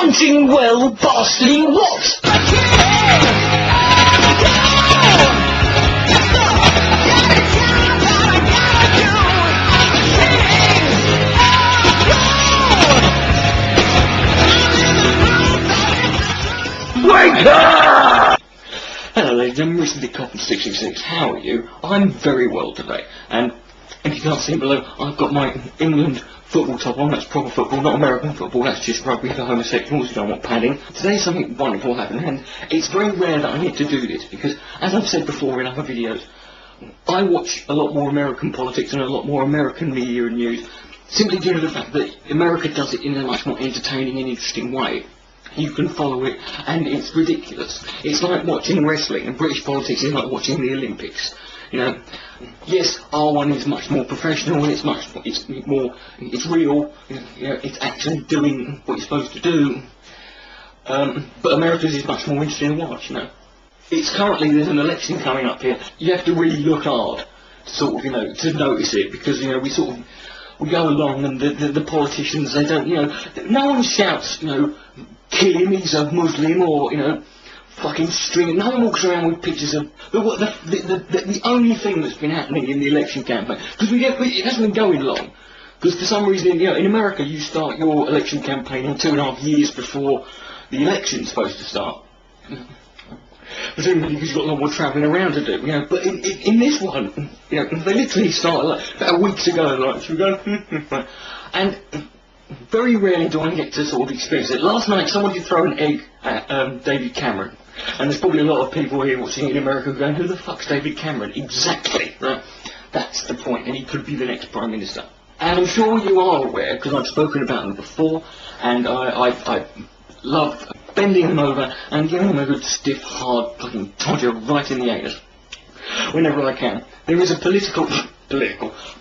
Hunting well, bustling what? Wake up! Hello ladies and gentlemen, this is the Copper 666. How are you? I'm very well today, and if you can't see below, I've got my England football top on. That's proper football, not American football. That's just rugby for homosexuals who don't want padding. Today something wonderful happened, and it's very rare that I get to do this because, as I've said before in other videos, I watch a lot more American politics and a lot more American media and news, simply due to the fact that America does it in a much more entertaining and interesting way. You can follow it, and it's ridiculous. It's like watching wrestling, and British politics is like watching the Olympics. You know, yes, R1 is much more professional, and it's real. You know, it's actually doing what you're supposed to do. But America's is much more interesting to watch. You know, it's currently, there's an election coming up here. You have to really look hard, sort of, you know, to notice it, because, you know, we go along, and the politicians, they don't, you know, no one shouts, you know, kill him, he's a Muslim, or, you know, fucking string. No one walks around with pictures of the only thing that's been happening in the election campaign, because it hasn't been going long, because for some reason, you know, in America you start your election campaign in 2.5 years before the election's supposed to start. Presumably because you've got a lot more travelling around to do, you know, but in this one, you know, they literally started like about weeks ago, like, should we go? And very rarely do I get to sort of experience it. Last night someone did throw an egg at David Cameron, and there's probably a lot of people here watching it in America going, who the fuck's David Cameron? Exactly, right? That's the point, and he could be the next Prime Minister. And I'm sure you are aware, because I've spoken about them before, and I love bending them over and giving them a good stiff, hard fucking todger right in the anus whenever I can. There is a political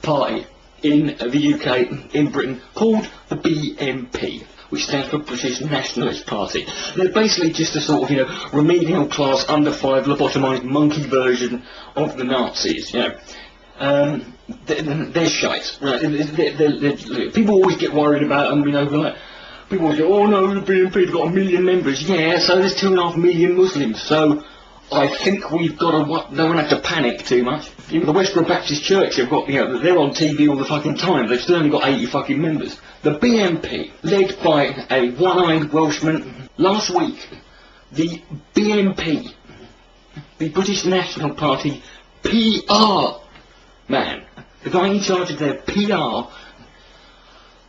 party in the UK, in Britain, called the BNP, which stands for British Nationalist Party. They're basically just a sort of, you know, remedial class, under 5, lobotomised monkey version of the Nazis, you know. They're shite, right? People always get worried about them, you know, like, people always go, oh no, the BNP's got 1 million members. Yeah, so there's 2.5 million Muslims, so I think we've got to, don't have to panic too much. You know, the Westboro Baptist Church have got, you know, they're on TV all the fucking time. They've still only got 80 fucking members. The BNP, led by a one-eyed Welshman, last week, the BNP, the British National Party PR man, the guy in charge of their PR,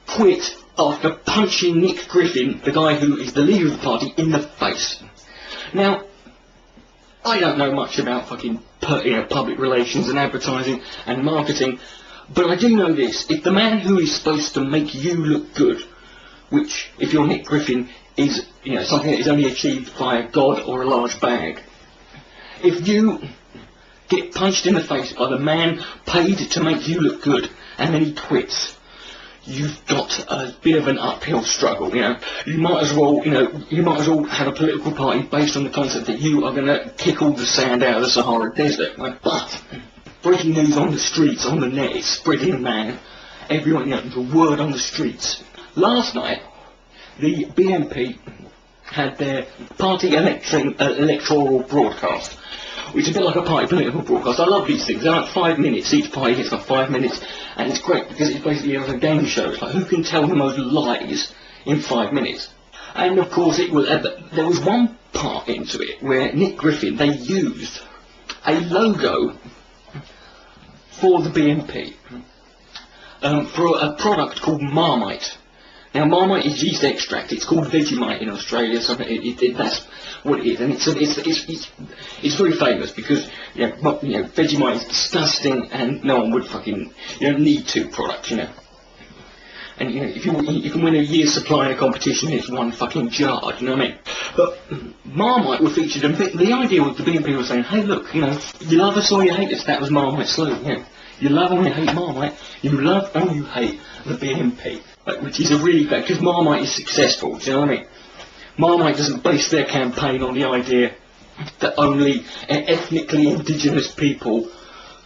quit after punching Nick Griffin, the guy who is the leader of the party, in the face. Now, I don't know much about fucking public relations and advertising and marketing, but I do know this: if the man who is supposed to make you look good, which, if you're Nick Griffin, is, you know, something that is only achieved by a god or a large bag, if you get punched in the face by the man paid to make you look good, and then he quits, you've got a bit of an uphill struggle, you know. You might as well, you know, have a political party based on the concept that you are going to kick all the sand out of the Sahara Desert, right? But breaking news on the streets, on the net, it's spreading, man. Everyone, you know, the word on the streets. Last night, the BNP had their party electoral broadcast, which is a bit like a party political broadcast. I love these things. They're like 5 minutes. Each party gets like 5 minutes, and it's great because it's basically like a game show. It's like, who can tell the most lies in 5 minutes? And of course, it was. There was one part into it where Nick Griffin, they used a logo for the BNP for a product called Marmite. Now, Marmite is yeast extract. It's called Vegemite in Australia, so that's what it is, and it's very famous because, you know, Vegemite is disgusting, and no one would fucking, you don't need 2 products, you know. And, you know, if you can win a year's supply in a competition, it's 1 fucking jar, do you know what I mean? But Marmite were featured, and the idea was the BNP was saying, hey, look, you know, you love us or you hate us. That was Marmite's slogan, you know. You love or you hate Marmite, you love or you hate the BNP. Which is a really bad, because Marmite is successful, do you know what I mean? Marmite doesn't base their campaign on the idea that only ethnically indigenous people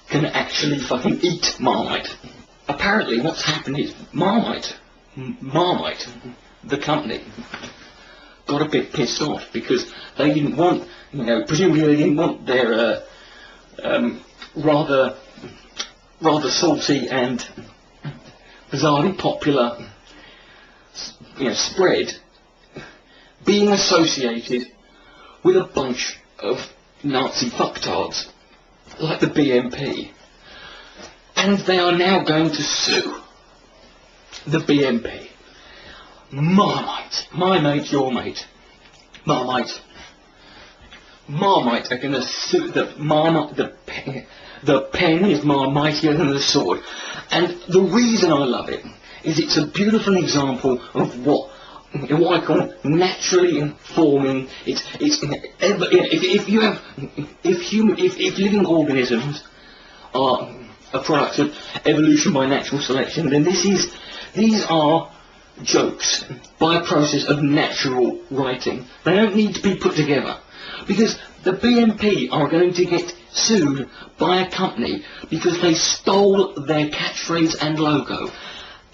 can actually fucking eat Marmite. Apparently what's happened is Marmite, the company, got a bit pissed off because they didn't want, you know, presumably they didn't want their rather salty and bizarrely popular, you know, spread being associated with a bunch of Nazi fucktards like the BNP. And they are now going to sue the BNP. Marmite, my mate, your mate, Marmite are going to sue the Marmite. The pen is more mightier than the sword, and the reason I love it is it's a beautiful example of what I call naturally informing. If living organisms are a product of evolution by natural selection, then these are jokes by a process of natural writing. They don't need to be put together, because the BNP are going to get sued by a company because they stole their catchphrase and logo.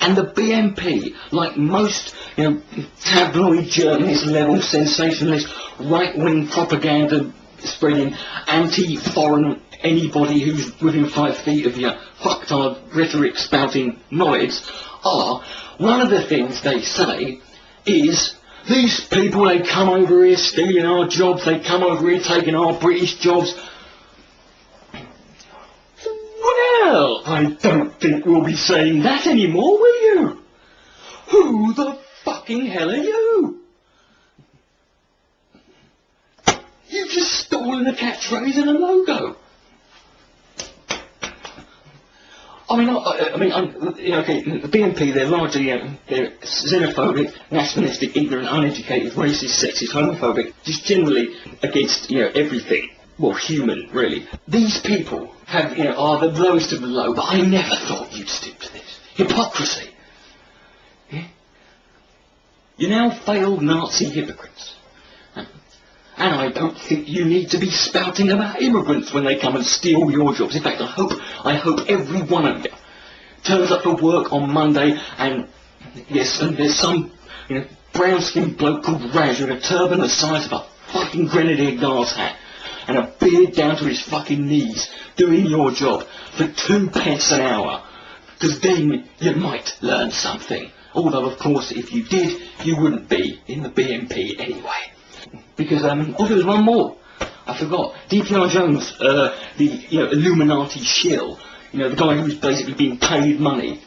And the BNP, like most, you know, tabloid journalist level sensationalist right-wing propaganda spreading anti-foreign anybody who's within 5 feet of your fucktard rhetoric spouting knowledge, are, one of the things they say is, these people, they come over here stealing our jobs, they come over here taking our British jobs. Well, I don't think we'll be saying that anymore, will you? Who the fucking hell are you? You've just stolen a catchphrase and a logo. I mean, okay, the BNP, they're largely, they're xenophobic, nationalistic, ignorant, uneducated, racist, sexist, homophobic, just generally against, you know, everything. Well, human, really. These people have, you know, are the lowest of the low, but I never thought you'd stick to this. Hypocrisy. Yeah? You're now failed Nazi hypocrites. And I don't think you need to be spouting about immigrants when they come and steal your jobs. In fact, I hope every one of you turns up for work on Monday and, yes, and there's some, you know, brown-skinned bloke called Raj with a turban the size of a fucking Grenadier Guards hat and a beard down to his fucking knees doing your job for 2 pence an hour. Because then you might learn something. Although, of course, if you did, you wouldn't be in the BNP anyway. Because, oh, there was one more. I forgot. DPR Jones, the, you know, Illuminati shill, you know, the guy who's basically being paid money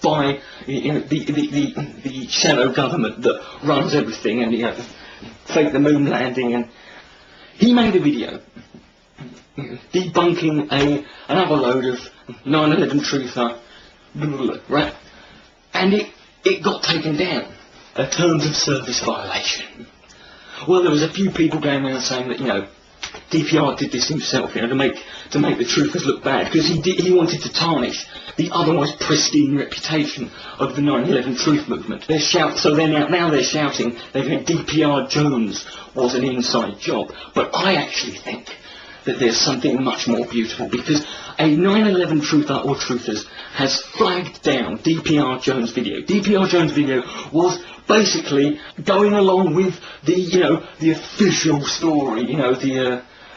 by, you know, the shadow government that runs everything, and, you know, fake the moon landing, and he made a video debunking another load of 9/11 truther, right? And it got taken down. A terms of service violation. Well, there was a few people going around saying that, you know, DPR did this himself, you know, to make the truthers look bad, because he wanted to tarnish the otherwise pristine reputation of the 9/11 truth movement. So they're now they're shouting that DPR Jones was an inside job. But I actually think that there's something much more beautiful, because a 9/11 truther or truthers has flagged down DPR Jones video. DPR Jones video was basically going along with the, you know, the official story, you know,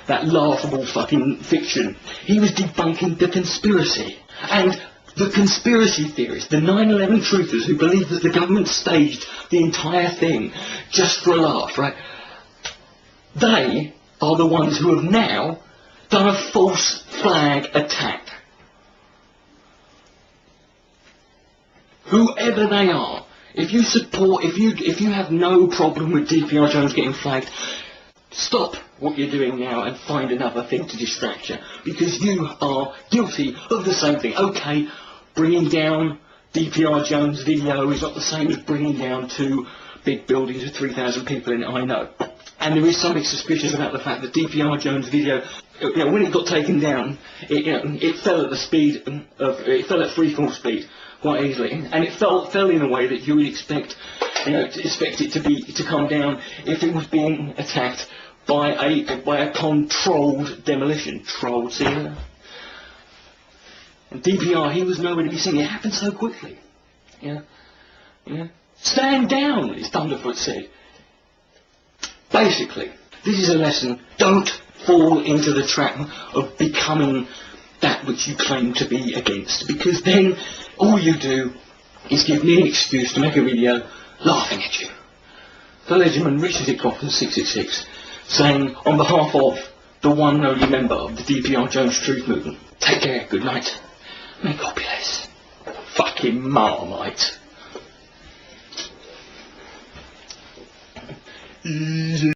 that laughable fucking fiction. He was debunking the conspiracy. And the conspiracy theorists, the 9/11 truthers who believe that the government staged the entire thing just for a laugh, right? They are the ones who have now done a false flag attack. Whoever they are, if you have no problem with DPR Jones getting flagged, stop what you're doing now and find another thing to distract you, because you are guilty of the same thing. Okay, bringing down DPR Jones video is not the same as bringing down 2 big buildings with 3,000 people in it, I know. And there is something suspicious about the fact that DPR Jones video, you know, when it got taken down, it fell at the speed of, it fell at freefall speed quite easily, and it fell in a way that you would expect, you know, to come down if it was being attacked by a controlled demolition. Trolled, see that? And DPR, he was nowhere to be seen. It happened so quickly. Yeah. Stand down, as Thunderfoot said. Basically, this is a lesson. Don't fall into the trap of becoming that which you claim to be against, because then all you do is give me an excuse to make a video laughing at you. The Legerdman Richard Hickroft from 666 saying, on behalf of the one and only member of the DPR Jones Truth Movement, take care, good night, may God bless. Fucking Marmite.